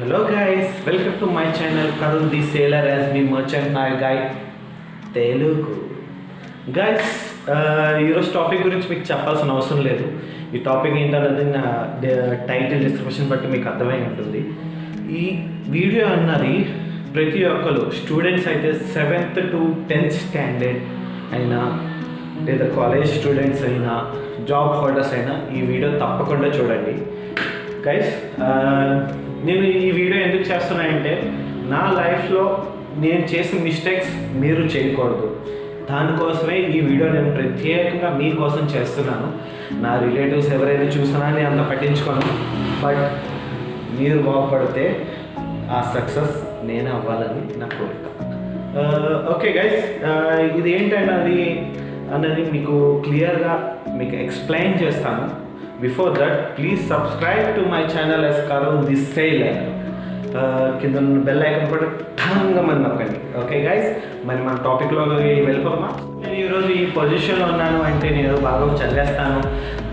Hello guys, welcome to my channel Karun the Sailor as me merchant my guy Telugu. Guys ఈరోజు topic గురించి మీకు చెప్పాల్సిన అవసరం లేదు. ఈ టాపిక్ ఏంటన్నది నా టైటిల్ డిస్క్రిప్షన్ బట్టి మీకు అర్థమై ఉంటుంది. ఈ వీడియో అన్నది ప్రతి ఒక్కరు స్టూడెంట్స్ అయితే 7th to 10th స్టాండర్డ్ అయినా లేదా కాలేజ్ స్టూడెంట్స్ అయినా జాబ్ హోల్డర్స్ అయినా ఈ వీడియో తప్పకుండా చూడండి. గైస్ నేను ఈ వీడియో ఎందుకు చేస్తున్నానంటే నా లైఫ్లో నేను చేసిన మిస్టేక్స్ మీరు చేయకూడదు. దానికోసమే ఈ వీడియో నేను ప్రత్యేకంగా మీకోసం చేస్తున్నాను. నా రిలేటివ్స్ ఎవరైనా చూసినా నేను అంత పట్టించుకోను, బట్ మీరు బాగుపడితే ఆ సక్సెస్ నేనే అవ్వాలని నా కోరిక. ఓకే గైస్, ఇది అన్నది మీకు క్లియర్గా మీకు ఎక్స్ప్లెయిన్ చేస్తాను. Before that please subscribe to my channel as Karun the Sailor. కింద బెల్ ఐకాన్ కూడా ఠంగా మంది నొక్కండి. ఓకే గైస్, మరి మన టాపిక్లో వెళ్ళిపోమా. నేను ఈరోజు ఈ పొజిషన్లో ఉన్నాను అంటే నేను బాగా చదివేస్తాను,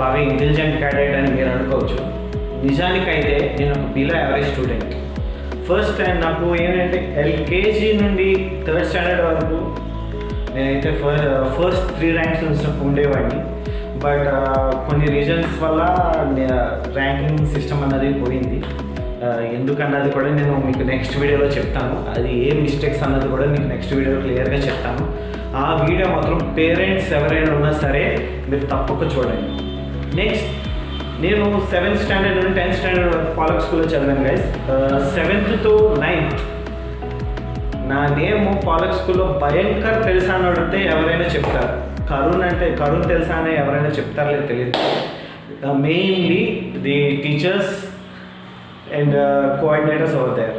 బాగా ఇంటెలిజెంట్ క్యాండిడేట్ అని మీరు అనుకోవచ్చు. నిజానికైతే నేను ఒక below average student. First time నాకు ఏంటంటే ఎల్కేజీ నుండి 3rd స్టాండర్డ్ వరకు నేనైతే ఫస్ట్ 3 ర్యాంక్స్ ఉండేవాడిని. బట్ కొన్ని రీజన్స్ వల్ల ర్యాంకింగ్ సిస్టమ్ అన్నది పోయింది. ఎందుకన్నది కూడా నేను మీకు నెక్స్ట్ వీడియోలో చెప్తాను. అది ఏ మిస్టేక్స్ అన్నది కూడా మీకు నెక్స్ట్ వీడియోలో క్లియర్గా చెప్తాను. ఆ వీడియో మాత్రం పేరెంట్స్ ఎవరైనా ఉన్నా సరే మీరు తప్పక చూడండి. నెక్స్ట్, నేను 7th స్టాండర్డ్ నుండి 10th స్టాండర్డ్ పాలక్ స్కూల్లో చదివాను గైస్. 7th to 9th నా నేమ్ పాలక్ స్కూల్లో భయంకర్ తెలుసా అని అడిగితే ఎవరైనా చెప్తారు. కరుణ్ తెలుసా అని ఎవరైనా చెప్తారో లేదు తెలియదు. Mainly the teachers and coordinators over there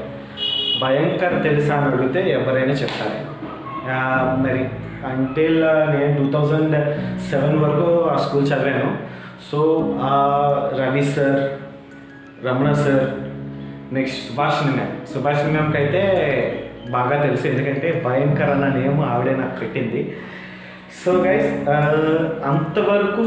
భయంకర్ తెలుసా అని అడిగితే ఎవరైనా చెప్తారు. మరి అంటిల్ నేను 2007 వరకు ఆ స్కూల్ చదివాను. So Ravi sir, Ramana sir, next Subhashini మ్యామ్కి అయితే బాగా తెలుసు, ఎందుకంటే భయంకర్ అన్న నేమ్ ఆవిడే నాకు పెట్టింది. సో గైస్, అంతవరకు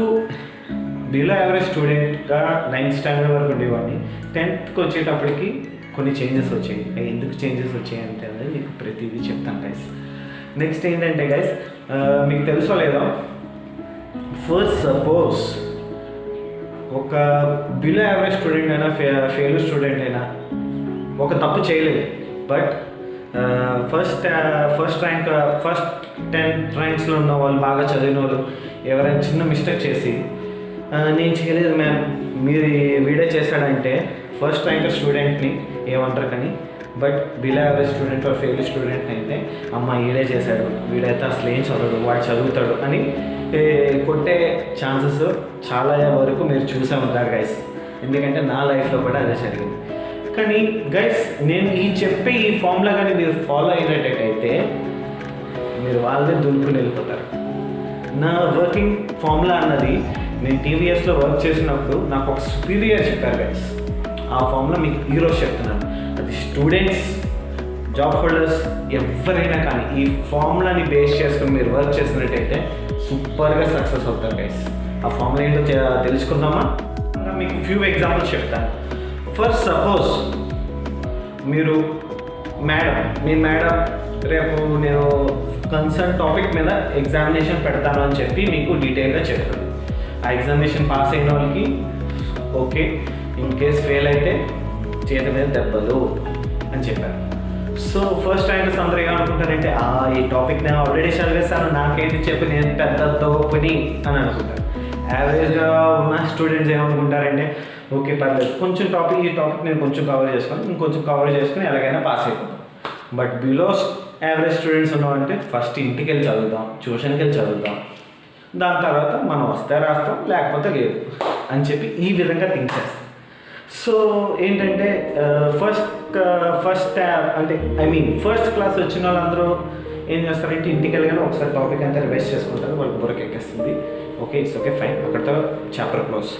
బిలో యావరేజ్ స్టూడెంట్గా 9th స్టాండర్డ్ వరకు ఉండేవాడిని. 10th వచ్చేటప్పటికి కొన్ని చేంజెస్ వచ్చాయి. ఎందుకు చేంజెస్ వచ్చాయి అంటే అనేది మీకు ప్రతిదీ చెప్తాను గైస్. నెక్స్ట్ ఏంటంటే గైస్, మీకు తెలుసో లేదో, ఫస్ట్ సపోజ్ ఒక బిలో యావరేజ్ స్టూడెంట్ అయినా ఫెయిల్ స్టూడెంట్ అయినా ఒక తప్పు చేయలేదు, బట్ ఫస్ట్ 10 ర్యాంక్స్లో ఉన్న వాళ్ళు, బాగా చదివిన వాళ్ళు ఎవరైనా చిన్న మిస్టేక్ చేసి నేను చేయలేదు మ్యామ్ మీరు వీడే చేశాడంటే ఫస్ట్ ర్యాంక్ స్టూడెంట్ని ఏమంటారు కానీ, but below average student fail student అయితే అమ్మ వీడే చేశాడు, వీడైతే అసలు ఏం చదవడు, వాడు చదువుతాడు అని కొట్టే ఛాన్సెస్ చాలా వరకు మీరు చూసే ఉంటారు గైస్. ఎందుకంటే నా లైఫ్లో కూడా అదే జరిగింది. కానీ గైస్, నేను చెప్పే ఈ ఫార్ములా కానీ మీరు ఫాలో అయినట్టయితే మీరు వాళ్ళే దున్నుకుని వెళ్ళిపోతారు. నా వర్కింగ్ ఫార్ములా అన్నది నేను టీవీఎస్లో వర్క్ చేసినప్పుడు నాకు ఒక సుపీరియర్ చెప్పారు గైస్. ఆ ఫార్ములా మీకు ఈరోజు చెప్తున్నాను. అది స్టూడెంట్స్, జాబ్ హోల్డర్స్ ఎవరైనా కానీ ఈ ఫార్ములాని బేస్ చేసుకుని మీరు వర్క్ చేసినట్టయితే సూపర్గా సక్సెస్ అవుతారు గైస్. ఆ ఫార్ములా ఏంటో తెలుసుకుందామా? మీకు ఫ్యూ ఎగ్జాంపుల్స్ చెప్తాను. ఫస్ట్ సపోజ్ మీరు మీ మేడం రేపు నేను కన్సర్న్ టాపిక్ మీద ఎగ్జామినేషన్ పెడతాను అని చెప్పి మీకు డీటెయిల్గా చెప్తాను. ఆ ఎగ్జామినేషన్ పాస్ అయిన వాళ్ళకి ఓకే, ఇన్ కేస్ ఫెయిల్ అయితే చేతి మీద దెబ్బలు అని చెప్పారు. సో ఫస్ట్ ర్యాంకర్స్ అందరూ ఏమనుకుంటారంటే ఈ టాపిక్ నేను ఆల్రెడీ చదివేస్తాను, నాకేంటి చెప్పి నేను పెద్ద తోపని అని అనుకుంటారు. యావరేజ్గా ఉన్న స్టూడెంట్స్ ఏమనుకుంటారంటే ఓకే పర్లేదు, కొంచెం ఈ టాపిక్ నేను కొంచెం కవర్ చేసుకొని ఎలాగైనా పాస్ అయిపోతాం. బట్ బిలో యావరేజ్ స్టూడెంట్స్ ఉన్నామంటే ఫస్ట్ ఇంటికి వెళ్ళి చదువుదాం, ట్యూషన్కి వెళ్ళి చదువుదాం, దాని తర్వాత మనం వస్తే రాస్తాం, లేకపోతే లేదు అని చెప్పి ఈ విధంగా థింక్ చేస్తాం. సో ఏంటంటే ఫస్ట్ క్లాస్ వచ్చిన వాళ్ళందరూ ఏం చేస్తారంటే ఇంటికి వెళ్ళగానే ఒకసారి టాపిక్ అంతా రివైజ్ చేసుకుంటారు, వాళ్ళకి బుర్రకి ఎక్కేస్తుంది. ఓకే, ఇట్స్ ఓకే ఫైన్, అక్కడితో చాప్టర్ క్లోజ్.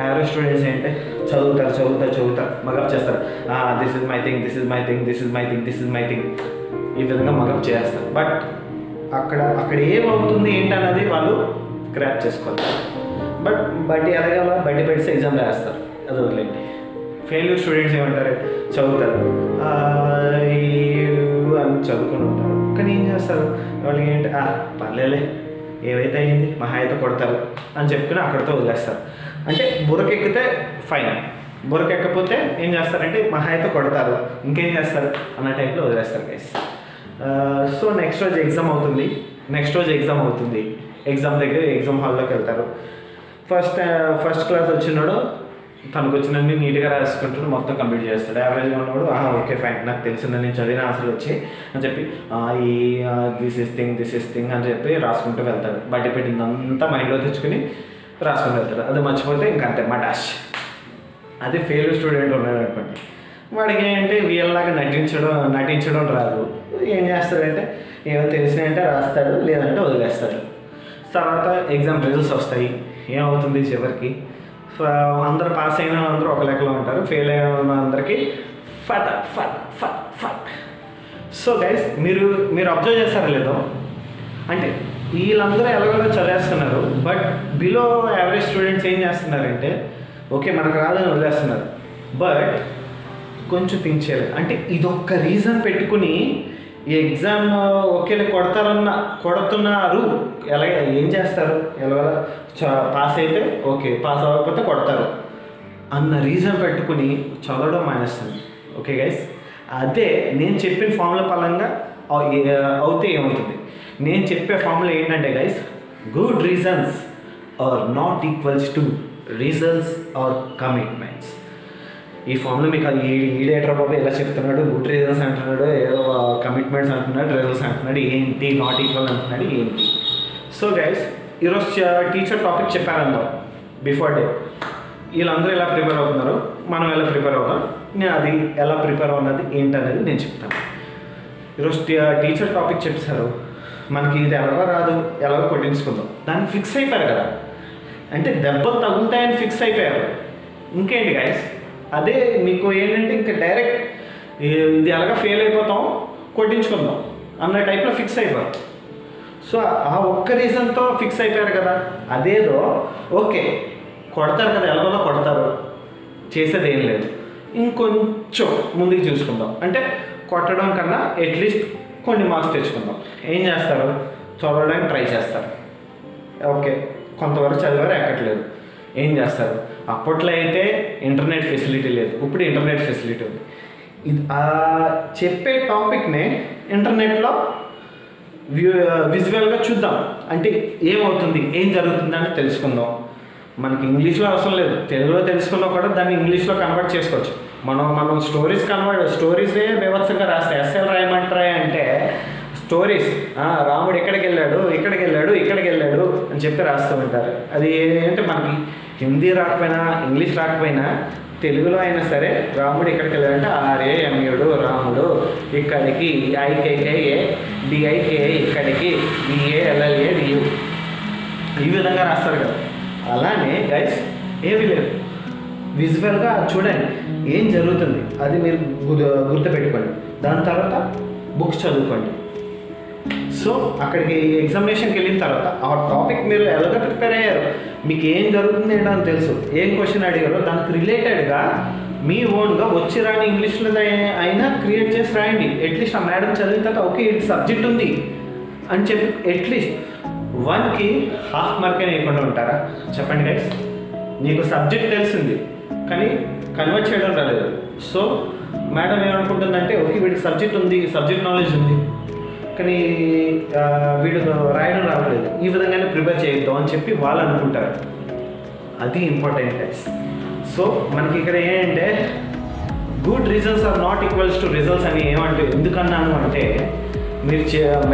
యావరేజ్ స్టూడెంట్స్ ఏంటంటే చదువుతారు మగప్ చేస్తారు. దిస్ ఇస్ మై థింగ్ ఈ విధంగా మగప్ చేస్తారు. బట్ అక్కడ ఏమవుతుంది ఏంటన్నది వాళ్ళు గ్రాప్ చేసుకోవాలి. బట్టి ఎలాగలా బట్టి పెడితే ఎగ్జామ్ రాస్తారు, అది వదిలేండి. ఫెయిల్యూర్ స్టూడెంట్స్ ఏమంటారు, చదువుతారు అని చదువుకొని ఉంటారు. కానీ ఏం చేస్తారు, వాళ్ళకి ఏంటి పర్లేలే ఏవైతే అయింది మహా అయితే కొడతారు అని చెప్పుకుని అక్కడితో వదిలేస్తారు. అంటే బుర్రకెక్కితే ఫైన్, బుర్రకెక్కకపోతే ఏం చేస్తారంటే మహా అయితే కొడతారు, ఇంకేం చేస్తారు అన్న టైప్లో వదిలేస్తారు గైస్. సో నెక్స్ట్ రోజు ఎగ్జామ్ అవుతుంది. ఎగ్జామ్ దగ్గర ఎగ్జామ్ హాల్లోకి వెళ్తారు. ఫస్ట్ క్లాస్ వచ్చినాడు తనకు వచ్చినన్ని నీట్గా రాసుకుంటాడు, మొత్తం కంప్లీట్ చేస్తాడు. యావరేజ్గా ఉన్నవాడు ఓకే ఫైన్, నాకు తెలిసిందని నేను చదివిన ఆన్సర్లు వచ్చి అని చెప్పి దిస్ ఇస్ థింగ్ అని చెప్పి రాసుకుంటూ వెళ్తాడు. బయట పెట్టిందంతా మైండ్లో తెచ్చుకుని రాసుకుంటూ వెళ్తాడు. అది మర్చిపోతే ఇంకంతే మటాష్. అదే ఫెయిల్యూర్ స్టూడెంట్ ఉన్నాడు అనుకోండి, వాడికి ఏంటంటే వీళ్ళలాగా నటించడం రాదు. ఏం చేస్తాడంటే ఏమో తెలిసినాయంటే రాస్తాడు, లేదంటే వదిలేస్తాడు. తర్వాత ఎగ్జామ్ రిజల్ట్స్ వస్తాయి. ఏమవుతుంది చివరికి, అందరూ పాస్ అయిన అందరూ ఒక లెక్కలో ఉంటారు, ఫెయిల్ అయిన అందరికీ ఫట్ ఫట్ ఫట్ ఫట్. సో గైస్ మీరు అబ్జర్వ్ చేస్తారో లేదో, అంటే వీళ్ళందరూ ఎలాగో చదివేస్తున్నారు, బట్ బిలో యావరేజ్ స్టూడెంట్స్ ఏం చేస్తున్నారంటే ఓకే మనకు రాదని వదిలేస్తున్నారు, బట్ కొంచెం థింక్ చేయాలి. అంటే ఇదొక్క రీజన్ పెట్టుకుని ఈ ఎగ్జామ్ ఒకేలా కొడుతున్నారు, ఎలాగ ఏం చేస్తారు, ఎలాగ పాస్ అయితే ఓకే, పాస్ అవ్వకపోతే కొడతారు అన్న రీజన్ పెట్టుకుని చదవడం మానేస్తుంది. ఓకే గైస్, అదే నేను చెప్పిన ఫార్ములా పరంగా అవుతే ఏమవుతుంది, నేను చెప్పే ఫార్ములా ఏంటంటే guys, good reasons are not equals to results are commitments. ఈ ఫామ్లో మీకు ఈడేటర్ బాబు ఎలా చెప్తున్నాడు, గుడ్ రీజన్స్ అంటున్నాడు, ఏదో కమిట్మెంట్స్ అంటున్నాడు, రిజల్ట్స్ అంటున్నాడు, ఏంటి నాట్ ఈక్వల్ అంటున్నాడు ఏంటి. సో గైస్ ఈరోజు టీచర్ టాపిక్ చెప్పారన్నారు బిఫోర్ డే. వీళ్ళందరూ ఎలా ప్రిపేర్ అవుతున్నారు, మనం ఎలా ప్రిపేర్ అవుతాం, నేను అది ఎలా ప్రిపేర్ అవున్నది ఏంటనేది నేను చెప్తాను. ఈరోజు టీచర్ టాపిక్ చెప్పారు, మనకి ఇది ఎలాగో రాదు, ఎలాగో కొట్టించుకుందాం, దానికి ఫిక్స్ అయిపోయారు కదా. అంటే దెబ్బలు తగులుతాయని ఫిక్స్ అయిపోయారు. ఇంకేంటి గైస్, అదే మీకు ఏంటంటే ఇంకా డైరెక్ట్ ఇది ఎలాగ ఫెయిల్ అయిపోతాం కొట్టించుకుందాం అన్న టైప్లో ఫిక్స్ అయిపోయారు. సో ఆ ఒక్క రీజన్తో ఫిక్స్ అయిపోయారు కదా. అదేదో ఓకే కొడతారు కదా, ఎలాగో కొడతారు, చేసేది ఏం లేదు, ఇంకొంచెం ముందుకు చూసుకుందాం, అంటే కొట్టడం కన్నా అట్లీస్ట్ కొన్ని మార్క్స్ తెచ్చుకుందాం. ఏం చేస్తారు, చదవడానికి ట్రై చేస్తారు. ఓకే కొంతవరకు చదివారు, ఎక్కట్లేదు, ఏం చేస్తారు, అప్పట్లో అయితే ఇంటర్నెట్ ఫెసిలిటీ లేదు, ఇప్పుడు ఇంటర్నెట్ ఫెసిలిటీ ఉంది. ఇది చెప్పే టాపిక్నే ఇంటర్నెట్లో విజువల్గా చూద్దాం, అంటే ఏమవుతుంది ఏం జరుగుతుంది అని తెలుసుకుందాం. మనకి ఇంగ్లీష్లో అవసరం లేదు, తెలుగులో తెలుసుకున్నా కూడా దాన్ని ఇంగ్లీష్లో కన్వర్ట్ చేసుకోవచ్చు. మనం స్టోరీసే బీభత్సంగా రాస్తాయి. ఎస్ఎల్ రాయమంటారా అంటే స్టోరీస్, రాముడు ఇక్కడికి వెళ్ళాడు అని చెప్పి రాస్తూ ఉంటారు. అది ఏంటంటే మనకి హిందీ రాకపోయినా ఇంగ్లీష్ రాకపోయినా తెలుగులో అయినా సరే రాముడు ఇక్కడికి వెళ్ళాడంటే ఆర్ఏఎంయుడు రాముడు ఇక్కడికి, ఐకేకేఏ డిఐకేఏ ఇక్కడికి, బిఏఎల్ఎల్ఏ డియు, ఈ విధంగా రాస్తారు కదా. అలానే గైస్ ఏమీ లేదు, విజువల్గా చూడండి ఏం జరుగుతుంది, అది మీరు గుర్తుపెట్టుకోండి. దాని తర్వాత బుక్స్ చదువుకోండి. సో అక్కడికి ఎగ్జామినేషన్కి వెళ్ళిన తర్వాత ఆ టాపిక్ మీరు ఎలాగ ప్రిపేర్ అయ్యారు, మీకు ఏం జరుగుతుంది ఏంటని తెలుసు, ఏం క్వశ్చన్ అడిగారో దానికి రిలేటెడ్గా మీ ఓన్గా వచ్చి రాని ఇంగ్లీష్లో అయినా క్రియేట్ చేసి రాయండి. అట్లీస్ట్ ఆ మేడం చదివిన తర్వాత ఓకే ఇది సబ్జెక్ట్ ఉంది అని చెప్పి అట్లీస్ట్ 1కి హాఫ్ మార్క్ అయినా ఇవ్వకుండా ఉంటారా చెప్పండి గైస్. నీకు సబ్జెక్ట్ తెలిసింది కానీ కన్వర్ట్ చేయడం రాలేదు. సో మేడం ఏమనుకుంటుందంటే ఓకే వీడికి సబ్జెక్ట్ ఉంది, సబ్జెక్ట్ నాలెడ్జ్ ఉంది, కానీ వీడు రాయడం రావట్లేదు, ఈ విధంగానే ప్రిపేర్ చేయొద్దాం అని చెప్పి వాళ్ళు అనుకుంటారు. అది ఇంపార్టెంట్ గైస్. సో మనకి ఇక్కడ ఏంటంటే good reasons are not equals to results అని ఎందుకన్నాను అంటే మీరు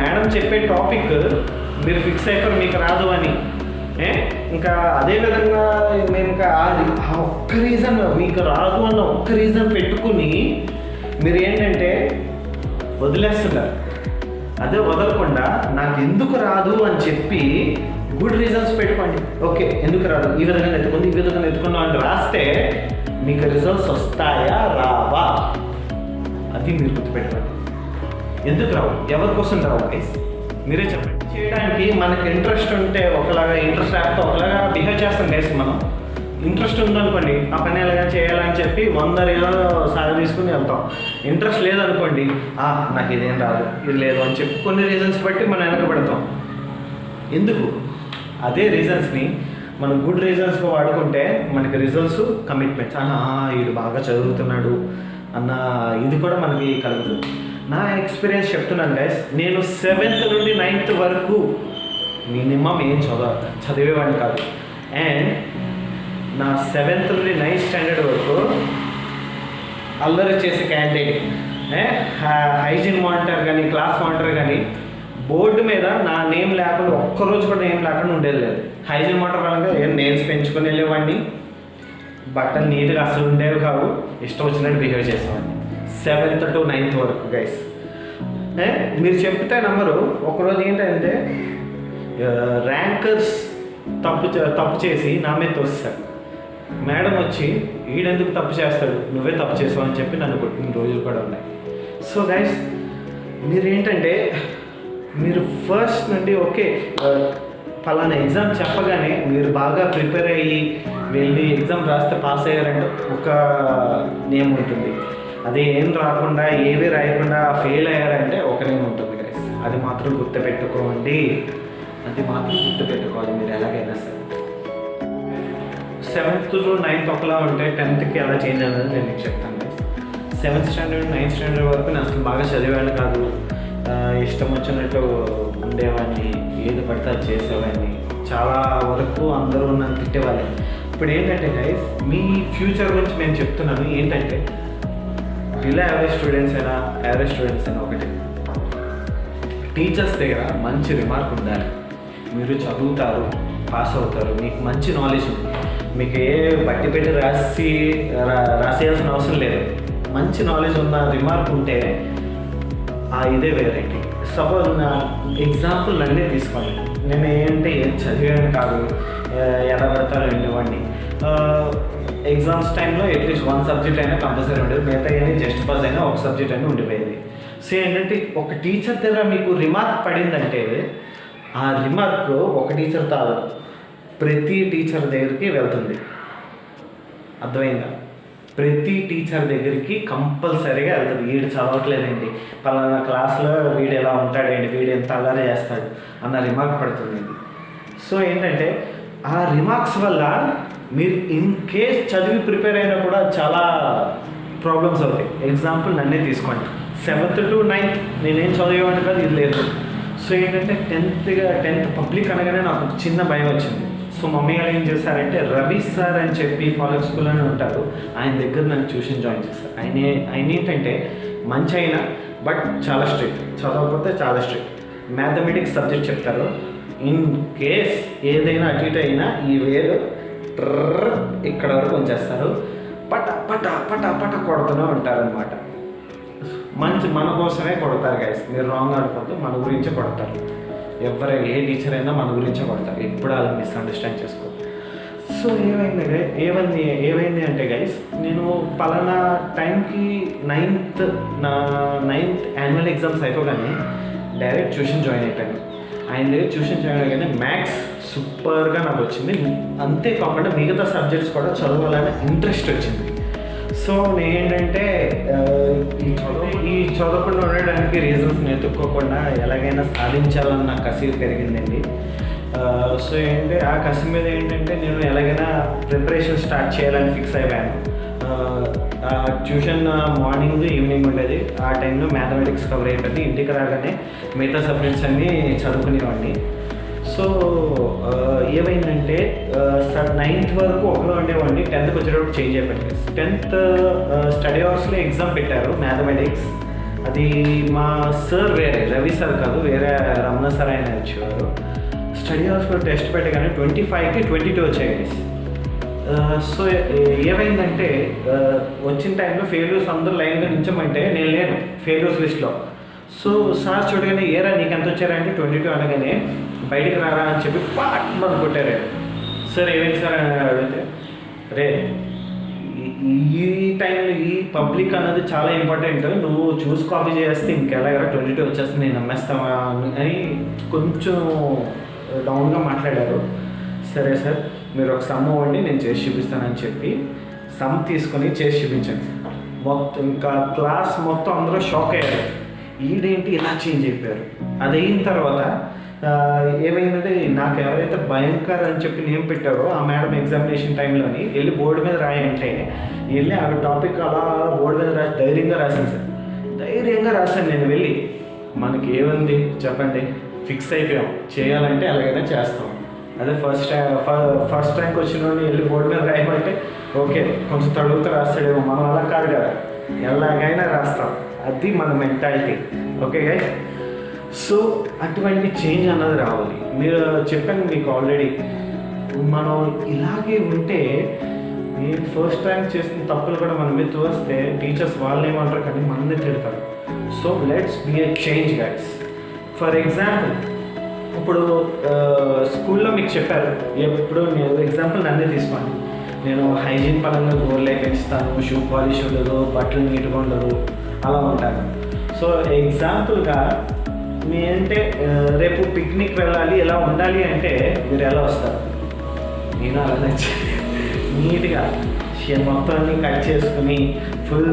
మేడం చెప్పే టాపిక్ మీరు ఫిక్స్ అయిపోయి మీకు రాదు అని, ఇంకా అదేవిధంగా మేము ఇంకా ఆ ఒక్క రీజన్ మీకు రాదు అన్న ఒక్క రీజన్ పెట్టుకుని మీరు ఏంటంటే వదిలేస్తున్నారు. అదే వదలకుండా నాకు ఎందుకు రాదు అని చెప్పి గుడ్ రీజన్స్ పెట్టుకోండి. ఓకే ఎందుకు రాదు, ఈ విధంగా ఎత్తుకున్నాం అని రాస్తే మీకు రిజల్ట్స్ వస్తాయా రావా అది మీరు గుర్తుపెట్టుకోండి. ఎందుకు రావు, ఎవరి కోసం రావు గైస్ మీరే చెప్పండి. చేయడానికి మనకు ఇంట్రెస్ట్ ఉంటే ఒకలాగా, ఇంట్రెస్ట్ లేకపోతే ఒకలాగా బిహేవ్ చేస్తాం గైస్ మనం. ఇంట్రెస్ట్ ఉందనుకోండి ఆ పని ఎలాగ చేయాలని చెప్పి 100 రీజన్లు సాగ తీసుకుని వెళ్తాం. ఇంట్రెస్ట్ లేదనుకోండి నాకు ఇదేం రాదు ఇది లేదు అని చెప్పి కొన్ని రీజన్స్ బట్టి మనం వెనకబడతాం. ఎందుకు? అదే రీజన్స్ని మనం గుడ్ రీజన్స్గా వాడుకుంటే మనకి రిజల్ట్స్ కమిట్మెంట్స్ వీడు బాగా చదువుతున్నాడు అన్న ఇది కూడా మనకి కలుగుతుంది. నా ఎక్స్పీరియన్స్ చెప్తున్నాను గైస్. నేను 7th నుండి 9th వరకు మినిమం ఏం చదివేవాడిని కాదు. అండ్ నా 7th నుండి 9th స్టాండర్డ్ వరకు అల్లరి చేసే క్యాండిడేట్, హైజీన్ మానిటర్ కానీ క్లాస్ మానిటర్ కానీ బోర్డు మీద నా నేమ్ లేకుండా ఒక్కరోజు కూడా నేమ్ లేకుండా ఉండేది లేదు. హైజీన్ మానిటర్ వల్ల ఏం నేమ్స్ పెంచుకొని వెళ్ళేవాడిని, బట్టలు నీట్గా అసలు ఉండేవి కావు, ఇష్టం వచ్చినట్టు బిహేవ్ చేసేవాడిని 7th to 9th వరకు గైస్. మీరు చెప్తే నమ్మరు. ఒకరోజు ఏంటంటే ర్యాంకర్స్ తప్పు చేసి నా మీద తోస్తారు. మేడం వచ్చి వీడెందుకు తప్పు చేస్తాడు, నువ్వే తప్పు చేసావు అని చెప్పి నన్ను కొట్టిన రోజులు కూడా ఉన్నాయి. సో గైస్ మీరేంటంటే మీరు ఫస్ట్ నుండి ఓకే ఫలానా ఎగ్జామ్ చెప్పగానే మీరు బాగా ప్రిపేర్ అయ్యి వెళ్ళి ఎగ్జామ్ రాస్తే పాస్ అయ్యారంటే ఒక నేమ్ ఉంటుంది. అది ఏం రాకుండా ఏవి రాయకుండా ఫెయిల్ అయ్యారంటే ఒక నేమ్ ఉంటుంది గైస్. అది మాత్రం గుర్తుపెట్టుకోండి, అది మాత్రం గుర్తుపెట్టుకోవాలి మీరు ఎలాగైనా సరే. 7th to 9th ఒకలా ఉంటే 10thకి ఎలా చేంజ్ అనేది నేను మీకు చెప్తాను. 7th స్టాండర్డ్ 9th స్టాండర్డ్ వరకు నేను అసలు బాగా చదివాను కాదు, ఇష్టం వచ్చినట్టు ఉండేవాడిని, ఏది పడితే అది చేసేవాడిని. చాలా వరకు అందరూ నన్ను తిట్టేవాళ్ళు. ఇప్పుడు ఏంటంటే గైస్ మీ ఫ్యూచర్ గురించి నేను చెప్తున్నాను. ఏంటంటే ఇలా యావరేజ్ స్టూడెంట్స్ అయినా ఒకటి, టీచర్స్ దగ్గర మంచి రిమార్క్ ఉండాలి. మీరు చదువుతారు, పాస్ అవుతారు, మీకు మంచి నాలెడ్జ్ ఉంది, మీకు ఏ బట్టి పెట్టి రాసేయాల్సిన అవసరం లేదు. మంచి నాలెడ్జ్ ఉన్న రిమార్క్ ఉంటే ఇదే వెరైటీ. సపోజ్ నా ఎగ్జాంపుల్ అన్నీ తీసుకోండి. నేను ఏంటంటే ఏం చదివాను కాదు, ఎలా పడతాను వెళ్ళేవాడిని. ఎగ్జామ్స్ టైంలో అట్లీస్ట్ 1 సబ్జెక్ట్ అయినా కంపల్సరీ ఉండేది, మిగతా అయినా జస్ట్ పాస్ అయినా ఒక సబ్జెక్ట్ అయినా ఉండిపోయేది. సో ఏంటంటే ఒక టీచర్ దగ్గర మీకు రిమార్క్ పడిందంటే ఆ రిమార్క్ ఒక టీచర్ కాదు, ప్రతి టీచర్ దగ్గరికి వెళ్తుంది. అర్థమైందా? ప్రతి టీచర్ దగ్గరికి కంపల్సరీగా వెళ్తుంది. వీడు చదవట్లేదండి, పలానా క్లాస్లో వీడు ఎలా ఉంటాడండి, వీడు ఎంత అల్లరి చేస్తాడు అన్న రిమార్క్ పడుతుంది. సో ఏంటంటే ఆ రిమార్క్స్ వల్ల మీరు ఇన్ కేస్ చదివి ప్రిపేర్ అయినా కూడా చాలా ప్రాబ్లమ్స్ అవుతాయి. ఎగ్జాంపుల్ నన్నే తీసుకోండి. 7th to 9th నేనేం చదివేవాడిని కాదు, ఇది లేదు. సో ఏంటంటే 10th పబ్లిక్ అనగానే నాకు చిన్న భయం వచ్చింది. సో మమ్మీ గారు ఏం చేశారంటే రవి సార్ అని చెప్పి కాలేజ్ స్కూల్లోనే ఉంటారు, ఆయన దగ్గర నన్ను ట్యూషన్ జాయిన్ చేస్తారు. ఆయన ఏంటంటే మంచి అయినా బట్ చాలా స్ట్రిక్ట్, చదవకపోతే చాలా స్ట్రిక్ట్. మ్యాథమెటిక్స్ సబ్జెక్ట్ చెప్తారు. ఇన్ కేస్ ఏదైనా అటు ఇటు అయినా ఈ వేలు ఇక్కడ వరకు ఉంచేస్తారు, పట పట పట పట కొడుతూనే ఉంటారనమాట. మన కోసమే కొడతారు గైస్, మీరు రాంగ్ అనుకోవద్దు, మన గురించే కొడతారు. ఏ టీచర్ అయినా మన గురించే కొడతారు, ఎప్పుడు అలా మిస్అండర్స్టాండ్ చేసుకో. సో ఏమైంది అంటే గైస్, నేను పలానా టైంకి నా 9th యాన్యువల్ ఎగ్జామ్స్ అయిపోగానే డైరెక్ట్ ట్యూషన్ జాయిన్ అయిపోయాను. ఆయన దగ్గర ట్యూషన్ జాయిన్ అయ్యానే మ్యాథ్స్ సూపర్గా నాకు వచ్చింది. అంతేకాకుండా మిగతా సబ్జెక్ట్స్ కూడా చదవాలనే ఇంట్రెస్ట్ వచ్చింది. సో నేనేంటంటే ఈ చదవకుండా ఉండడానికి రీజన్స్ వెతుక్కోకుండా ఎలాగైనా సాధించాలన్న కసి పెరిగిందండి. సో ఆ కసి మీద ఏంటంటే నేను ఎలాగైనా ప్రిపరేషన్ స్టార్ట్ చేయాలని ఫిక్స్ అయిపోయాను. ట్యూషన్ మార్నింగ్ ఈవినింగ్ ఉండేది. ఆ టైంలో మ్యాథమెటిక్స్ కవర్ అయిపోయింది. ఇంటికి రాగానే మిగతా సబ్జెక్ట్స్ అన్నీ చదువుకునేవాడిని. సో ఏమైందంటే 9th వరకు ఒకలో ఉండేవాడిని, 10th వచ్చేటప్పుడు చేంజ్ అయిపోయింది. 10th స్టడీ అవర్స్లో ఎగ్జామ్ పెట్టారు మ్యాథమెటిక్స్. అది మా సార్ వేరే రవి సార్ కాదు, వేరే రమణ సార్ ఆయన వచ్చేవారు. స్టడీ అవర్స్లో టెస్ట్ పెట్టగానే 25కి 22 వచ్చాయి. సో ఏమైందంటే వచ్చిన టైంలో ఫెయిల్యూర్స్ అందరూ లైన్గా నించమంటే నేను లేను ఫెయిల్యూర్స్ లిస్ట్లో. సో సార్ చూడగానే ఏరా నీకు ఎంత వచ్చారంటే 22 అనగానే బయటికి రారా అని చెప్పి పాట్ మనం కొట్టారు. సార్ ఏమైంది సార్ అని అడిగితే, రే ఈ టైంలో ఈ పబ్లిక్ అన్నది చాలా ఇంపార్టెంట్, నువ్వు చూసి కాపీ చేస్తే ఇంకెలాగ 22 వచ్చేస్తే నేను నమ్మేస్తావా అని కొంచెం డౌన్గా మాట్లాడారు. సరే సార్ మీరు ఒక సమ్ ఇవ్వండి నేను చేసి చూపిస్తానని చెప్పి సమ్ తీసుకొని చేసి చూపించండి. మొత్తం ఇంకా క్లాస్ మొత్తం అందరూ షాక్ అయ్యారు, ఈడేంటి ఇలా చేంజ్ అయిపోయారు. అది అయిన తర్వాత ఏమైందంటే నాకు ఎవరైతే భయంకర్ అని చెప్పి నేమ్ పెట్టారో ఆ మేడం ఎగ్జామినేషన్ టైంలోని వెళ్ళి బోర్డు మీద రాయంటే వెళ్ళి ఆ టాపిక్ అలా బోర్డు మీద రాసి ధైర్యంగా రాశాను సార్. ధైర్యంగా రాశాను నేను వెళ్ళి. మనకి ఏముంది చెప్పండి, ఫిక్స్ అయిపోయాం, చేయాలంటే ఎలాగైనా చేస్తాం. అదే ఫస్ట్ ర్యాంక్ వచ్చిన వాడిని వెళ్ళి బోర్డు మీద రాయమంటే ఓకే కొంచెం తడుగుతూ రాస్తాడేమో, మనం అలా కాదు కదా, ఎలాగైనా రాస్తాం. అది మన మెంటాలిటీ. ఓకే గైస్, సో అటువంటి చేంజ్ అన్నది రావాలి. మీరు చెప్పాను మీకు ఆల్రెడీ, మనం ఇలాగే ఉంటే నేను ఫస్ట్ ర్యాంక్ చేసిన తప్పులు కూడా మన మీద వస్తే టీచర్స్ వాళ్ళు ఏమంటారు కానీ మనల్ని తిడతారు. So let's be a change guys. For example ఇప్పుడు స్కూల్లో మీకు చెప్పారు, ఎప్పుడు నేను ఎగ్జాంపుల్ నన్నే తీసుకోండి, నేను హైజీన్ పరంగా గోర్లే పెంచుతాను, షూ పాలిష్ ఉండదు, బట్టలు నీట్గా ఉండదు, అలా ఉంటాను. సో ఎగ్జాంపుల్గా మీ అంటే రేపు పిక్నిక్ వెళ్ళాలి, ఎలా ఉండాలి అంటే మీరు ఎలా వస్తారు? నేను అలా నీట్గా మొత్తాన్ని కట్ చేసుకుని ఫుల్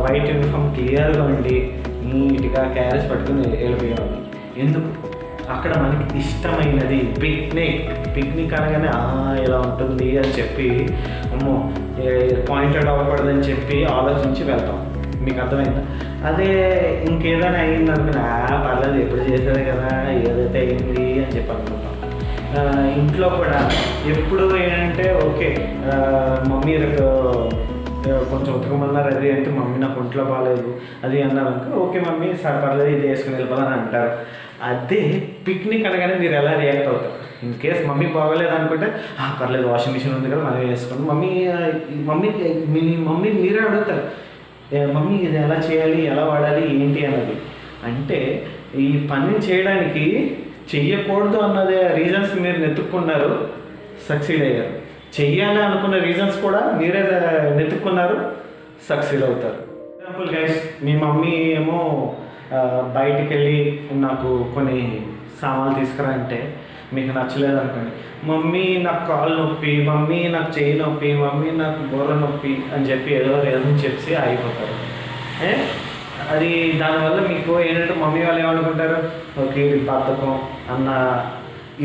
వైట్ యూనిఫామ్ క్లియర్గా ఉండి నీట్గా క్యారేజ్ పట్టుకుని వెళ్ళిపోయేవాడిని. ఎందుకు? అక్కడ మనకి ఇష్టమైనది పిక్నిక్ అనగానే ఇలా ఉంటుంది అని చెప్పి అమ్మో పాయింటెడ్ అవ్వకూడదని చెప్పి ఆలోచించి వెళ్తాం. మీకు అర్థమైందా? అదే ఇంకేదైనా అయింది అనుకున్నా పర్లేదు ఎప్పుడు చేసేది కదా, ఏదైతే అయింది అని చెప్పి అనుకుంటాం. ఇంట్లో కూడా ఎప్పుడు ఏంటంటే ఓకే మమ్మీ కొంచెం ఉతకమన్నారు అది అంటే మమ్మీ నాకు ఒంట్లో బాగాలేదు అది అన్నారు అనుకో, ఓకే మమ్మీ సార్ పర్లేదు ఇది వేసుకుని వెళ్ళిపోదని అంటారు. అదే పిక్నిక్ అనగానే మీరు ఎలా రియాక్ట్ అవుతారు? ఇన్ కేస్ మమ్మీ బాగోలేదు అనుకుంటే పర్లేదు వాషింగ్ మిషన్ ఉంది కదా మనం వేసుకోండి. మమ్మీ మీరే అడుగుతారు, మమ్మీ ఇది ఎలా చేయాలి, ఎలా వాడాలి, ఏంటి అన్నది. అంటే ఈ పని చేయడానికి చెయ్యకూడదు అన్నదే రీజన్స్ మీరు నెతుక్కున్నారు, సక్సీడ్ అయ్యారు. చెయ్యాలి అనుకున్న రీజన్స్ కూడా మీరే నెతుక్కున్నారు, సక్సీడ్ అవుతారు. ఎగ్జాంపుల్ గైస్, మీ మమ్మీ ఏమో బయటికి వెళ్ళి నాకు కొన్ని సామాన్లు తీసుకురా అంటే మీకు నచ్చలేదు అనుకోండి, మమ్మీ నాకు కాలు నొప్పి, మమ్మీ నాకు చెయ్యి నొప్పి, మమ్మీ నాకు బోర్ర నొప్పి అని చెప్పి ఏదో చెప్పి అయిపోతారు. అది దానివల్ల మీకు ఏంటంటే మమ్మీ వాళ్ళు ఏమనుకుంటారు, ఓకే ఇది బద్ధకం అన్న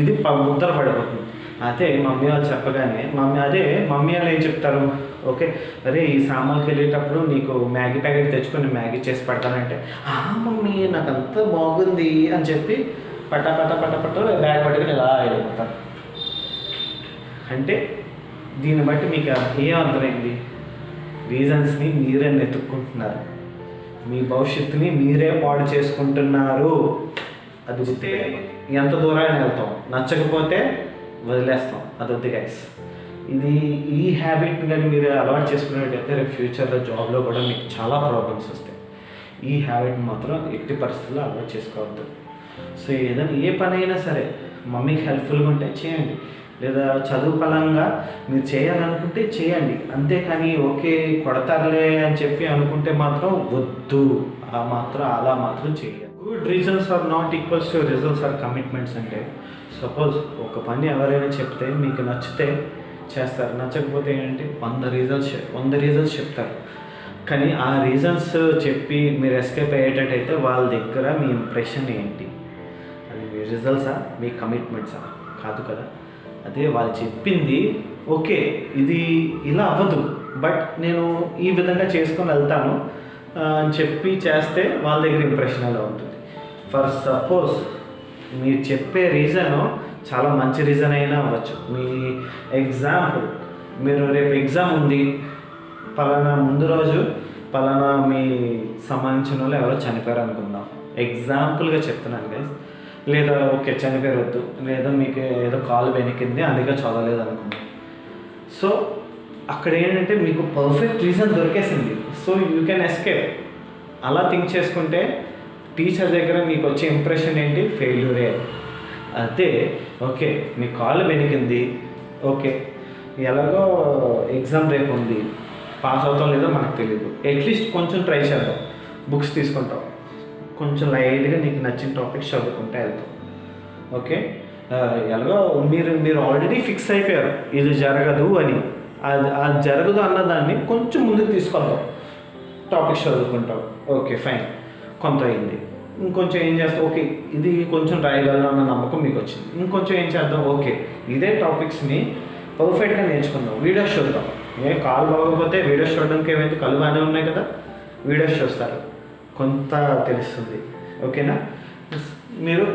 ఇది ముద్ర పడిపోతుంది. అదే మమ్మీ వాళ్ళు చెప్పగానే మమ్మీ వాళ్ళు ఏం చెప్తారు, ఓకే అరే ఈ సామాన్కి వెళ్ళేటప్పుడు నీకు మ్యాగీ ప్యాకెట్ తెచ్చుకొని మ్యాగీ చేసి పెడతానంటే మమ్మీ నాకు అంతా బాగుంది అని చెప్పి పట్ట బ్యాగ్ పట్టుకుని ఇలా వెళ్ళిపోతారు. అంటే దీన్ని బట్టి మీకు ఏం అర్థమైంది? రీజన్స్ని మీరే వెతుక్కుంటున్నారు, మీ భవిష్యత్తుని మీరే పాడు చేసుకుంటున్నారు. అది వస్తే ఎంత దూరాన్ని వెళ్తాం, నచ్చకపోతే వదిలేస్తాం. అది వద్దు గైస్. ఈ హ్యాబిట్ని కానీ మీరు అలవాటు చేసుకునేటైతే రేపు ఫ్యూచర్లో జాబ్లో కూడా మీకు చాలా ప్రాబ్లమ్స్ వస్తాయి. ఈ హ్యాబిట్ని మాత్రం ఎట్టి పరిస్థితుల్లో అలవాటు చేసుకోవద్దు. సో ఏదైనా ఏ పని అయినా సరే మమ్మీకి హెల్ప్ఫుల్గా ఉంటే చేయండి, లేదా చదువు పరంగా మీరు చేయాలనుకుంటే చేయండి. అంతేకాని ఓకే కొడతారులే అని చెప్పి అనుకుంటే మాత్రం వద్దు. అలా మాత్రం చేయాలి. Good reasons are not equals to results are commitments. అంటే సపోజ్ ఒక పని ఎవరైనా చెప్తే మీకు నచ్చితే చేస్తారు, నచ్చకపోతే ఏంటంటే 100 రీజన్స్ చెప్తారు. కానీ ఆ రీజన్స్ చెప్పి మీరు ఎస్కేప్ అయ్యేటట్టయితే వాళ్ళ దగ్గర మీ ఇంప్రెషన్ ఏంటి? అది మీ రిజల్ట్సా, మీ కమిట్మెంట్సా? కాదు కదా. అదే వాళ్ళు చెప్పింది ఓకే ఇది ఇలా అవ్వదు బట్ నేను ఈ విధంగా చేసుకొని వెళ్తాను అని చెప్పి చేస్తే వాళ్ళ దగ్గర ఇంప్రెషన్ ఎలా ఉంటుంది? ఫర్ సపోజ్ మీరు చెప్పే రీజను చాలా మంచి రీజన్ అయినా అవ్వచ్చు. మీ ఎగ్జాంపుల్, మీరు రేపు ఎగ్జామ్ ఉంది, పలానా ముందు రోజు పలానా మీ సంబంధించిన వాళ్ళు ఎవరో చనిపోయారు అనుకుందాం, ఎగ్జాంపుల్గా చెప్తున్నాను గైస్. లేదా ఓకే చనిపోయవద్దు, లేదా మీకు ఏదో కాలు వెనక్కింది అందుకే చదవలేదు అనుకుందాం. సో అక్కడ ఏంటంటే మీకు పర్ఫెక్ట్ రీజన్ దొరికేసింది, సో యూ కెన్ ఎస్కేప్. అలా థింక్ చేసుకుంటే టీచర్ దగ్గర మీకు వచ్చే ఇంప్రెషన్ ఏంటి? ఫెయిల్యూరే. అదే ఓకే మీ కాలు వెనికింది, ఓకే ఎలాగో ఎగ్జామ్ రేపు ఉంది, పాస్ అవుతాం లేదో మనకు తెలియదు, అట్లీస్ట్ కొంచెం ట్రై చేద్దాం, బుక్స్ తీసుకుంటాం, కొంచెం లైట్గా నీకు నచ్చిన టాపిక్స్ చదువుకుంటే వెళ్తాం. ఓకే ఎలాగో మీరు ఆల్రెడీ ఫిక్స్ అయిపోయారు ఇది జరగదు అని. అది జరగదు అన్నదాన్ని కొంచెం ముందుకు తీసుకొద్దాం. టాపిక్స్ చదువుకుంటాం, ఓకే ఫైన్, కొంత అయింది. ఇంకొంచెం ఏం చేస్తాం, ఓకే ఇది కొంచెం రాయగలను అన్న నమ్మకం మీకు వచ్చింది. ఇంకొంచెం ఏం చేద్దాం, ఓకే ఇదే టాపిక్స్ని పర్ఫెక్ట్గా నేర్చుకుందాం, వీడియోస్ చూద్దాం. కాలు బాగోకపోతే వీడియోస్ చూడడానికి ఏమైతే కళ్ళు బాగానే ఉన్నాయి కదా, వీడియోస్ చూస్తారు, కొంత తెలుస్తుంది. ఓకేనా, మీరు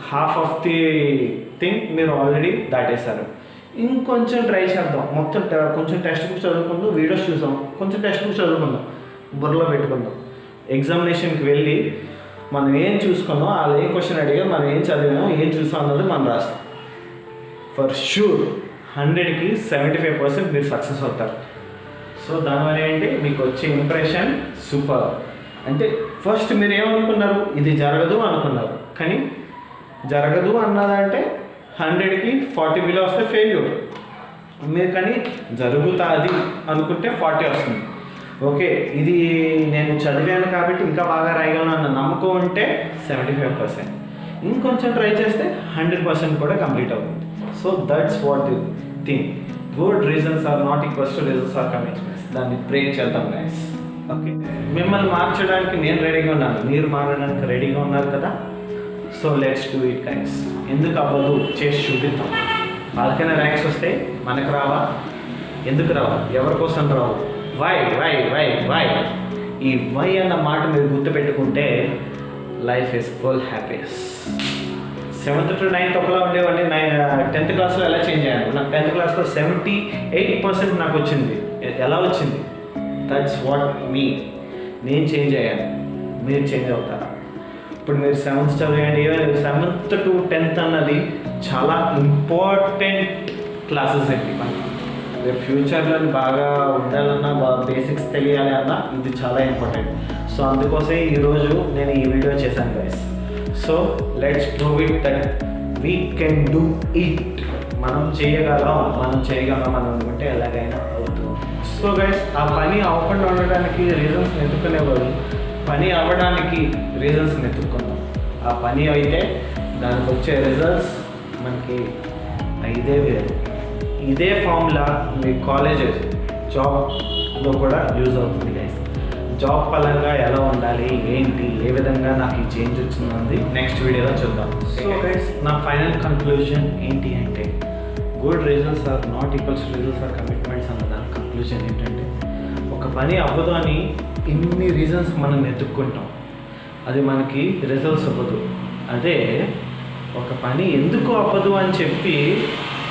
హాఫ్ ఆఫ్ ది థింగ్ మీరు ఆల్రెడీ దాటేశారు. ఇంకొంచెం ట్రై చేద్దాం, మొత్తం కొంచెం టెక్స్ట్ బుక్ చదువుకుందాం, వీడియోస్ చూసాం, కొంచెం టెక్స్ట్ బుక్ చదువుకుందాం, బుర్రలో పెట్టుకుందాం. ఎగ్జామినేషన్కి వెళ్ళి మనం ఏం చూసుకుందాం, వాళ్ళు ఏ క్వశ్చన్ అడిగా మనం ఏం చదివామో ఏం చూసాం అన్నది మనం రాస్తాం. ఫర్ షూర్ 100కి 75% మీరు సక్సెస్ అవుతారు. సో దానివల్ల ఏంటి, మీకు వచ్చే ఇంప్రెషన్ సూపర్. అంటే ఫస్ట్ మీరు ఏమనుకున్నారు, ఇది జరగదు అనుకున్నారు, కానీ జరగదు అన్నదంటే 100కి 40 బిలో వస్తే ఫెయిల్యూర్. మీరు కానీ జరుగుతుంది అనుకుంటే 40 వస్తుంది. ఓకే ఇది నేను చదివాను కాబట్టి ఇంకా బాగా రాయగలను అన్న నమ్మకం ఉంటే 75%. ఇంకొంచెం ట్రై చేస్తే 100% కూడా కంప్లీట్ అవుతుంది. So that's what the thing. Good reasons are not equals to reasons are commitments. దాన్ని బ్రేక్ చేద్దాం గైస్. ఓకే, మిమ్మల్ని మార్చడానికి నేను రెడీగా ఉన్నాను, మీరు మారడానికి రెడీగా ఉన్నారు కదా. So let's do it guys. ఎందుకు అవ్వదు, చేసి చూపిద్దాం. వాళ్ళకైనా ర్యాంక్స్ వస్తే మనకు రావా? ఎందుకు రావు? ఎవరి కోసం రావు? Why why why why. ఈ వై అన్న మాట మీరు గుర్తుపెట్టుకుంటే life is full happiness. 7th to 9th ఒకలా ఉండేవాడిని, 10th క్లాస్లో ఎలా చేంజ్ అయ్యాను. నాకు 10th క్లాస్లో 78% నాకు వచ్చింది. ఎలా వచ్చింది? దట్స్ వాట్ మీ. నేను చేంజ్ అయ్యాను, మీరు చేంజ్ అవుతారా? ఇప్పుడు మీరు 7th చదివండి, 7th to 10th అన్నది చాలా ఇంపార్టెంట్ క్లాసెస్ అండి. మనకి ఫ్యూచర్లో బాగా ఉండాలన్నా, బేసిక్స్ తెలియాలి అన్నా ఇది చాలా ఇంపార్టెంట్. సో అందుకోసమే ఈరోజు నేను ఈ వీడియో చేశాను guys. So let's prove it that we can do it. మనం చేయగలం మనం అనుకుంటే ఎలాగైనా అవుతుంది. సో గైస్, ఆ పని అవ్వకుండా ఉండడానికి రీజన్స్ వెతుక్కునేవారు, పని అవ్వడానికి రీజన్స్ వెతుక్కుందాం. ఆ పని అయితే దానికి వచ్చే రిజల్ట్స్ మనకి ఇదే వేరు. ఇదే ఫార్ములా మీ కాలేజ్ జాబ్లో కూడా యూజ్ అవుతుంది గైస్. జాబ్ పరంగా ఎలా ఉండాలి, ఏంటి, ఏ విధంగా నాకు ఈ చేంజ్ వచ్చింది నెక్స్ట్ వీడియోలో చూద్దాం. సో గైస్, నా ఫైనల్ కన్క్లూజన్ ఏంటి అంటే, good reasons are not equals to reasons are commitments అన్న దాని కన్క్లూజన్ ఏంటంటే, ఒక పని అవ్వదు అని ఇన్ని రీజన్స్ మనం వెతుక్కుంటాం, అది మనకి రిజల్ట్స్ అవ్వదు. అదే ఒక పని ఎందుకు అవ్వదు అని చెప్పి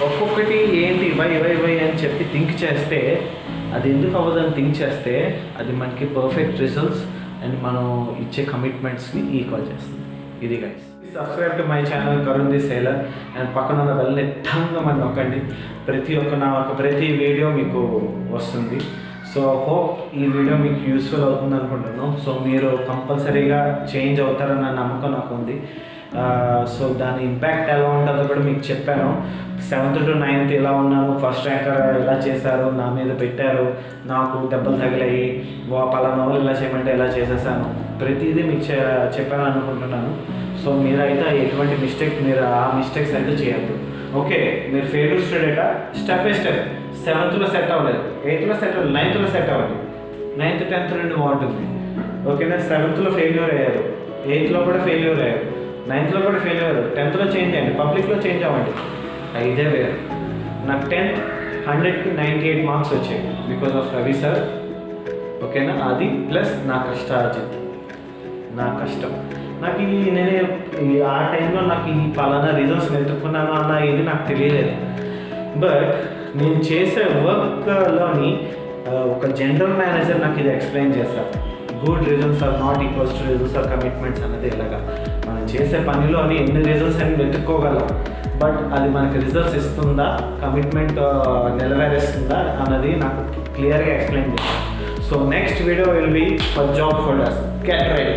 ఒక్కొక్కటి ఏంటి వై వై వై అని చెప్పి థింక్ చేస్తే, అది ఎందుకు అవ్వదని థింక్ చేస్తే అది మనకి పర్ఫెక్ట్ రిజల్ట్స్ అండ్ మనం ఇచ్చే కమిట్మెంట్స్ని ఈక్వల్ చేస్తుంది. ఇది guys. Subscribe to my channel Karun the sailor and పక్కన ఉన్న బెల్ నెట్టంగా మనం నొక్కండి. ప్రతి వీడియో మీకు వస్తుంది. సో హోప్ ఈ వీడియో మీకు యూస్ఫుల్ అవుతుంది అనుకుంటున్నాను. సో మీరు కంపల్సరీగా చేంజ్ అవుతారన్న నమ్మకం నాకు ఉంది. సో దాని ఇంపాక్ట్ ఎలా ఉంటుందో కూడా మీకు చెప్పాను. 7th to 9th ఎలా ఉన్నాను, ఫస్ట్ ర్యాంకర్ ఎలా చేశారు, నా మీద పెట్టారు, నాకు దెబ్బలు తగిలాయి, పలానా వాళ్ళు ఇలా చేయమంటే ఎలా చేసేసాను, ప్రతిదీ మీకు చెప్పాను అనుకుంటున్నాను. సో మీరైతే ఎటువంటి మీరు ఆ మిస్టేక్స్ అయితే చేయద్దు. ఓకే, మీరు ఫెయిల్యూర్ స్టూడెంటా, స్టెప్ బై స్టెప్. 7thలో సెట్ అవ్వలేదు, 8thలో సెట్ అవ్వలేదు, 9thలో సెట్ అవ్వండి. 9th 10th నుండి బాగుంటుంది. ఓకేనా, 7thలో ఫెయిల్యూర్ అయ్యారు, 8thలో కూడా ఫెయిల్యూర్ అయ్యారు, 9thలో కూడా ఫెయిల్యూర్ అయ్యారు, 10thలో చేంజ్ అయ్యండి, పబ్లిక్లో చేంజ్ అవ్వండి. ఇదే వేరు. నాకు 10th 100కి 98 మార్క్స్ వచ్చాయి బికాస్ ఆఫ్ రవి సార్. ఓకేనా, అది ప్లస్ నా కష్టార్జిత్, నా కష్టం. నాకు నేను ఆ టైంలో నాకు ఈ పలానా రీజన్స్ వెతుక్కున్నాను అన్న ఇది నాకు తెలియలేదు. బట్ నేను చేసే వర్క్లోని ఒక జనరల్ మేనేజర్ నాకు ఇది ఎక్స్ప్లెయిన్ చేశారు. Good reasons are not equals to reasons are commitments అన్నది ఎలాగా మనం చేసే పనిలోని ఎన్ని రీజన్స్ అని వెతుక్కోగలం, బట్ అది మనకి రిజల్ట్స్ ఇస్తుందా, కమిట్మెంట్ నెరవేరుస్తుందా అన్నది నాకు క్లియర్గా ఎక్స్ప్లెయిన్ చేశారు. So next video will be for job holders. Get ready.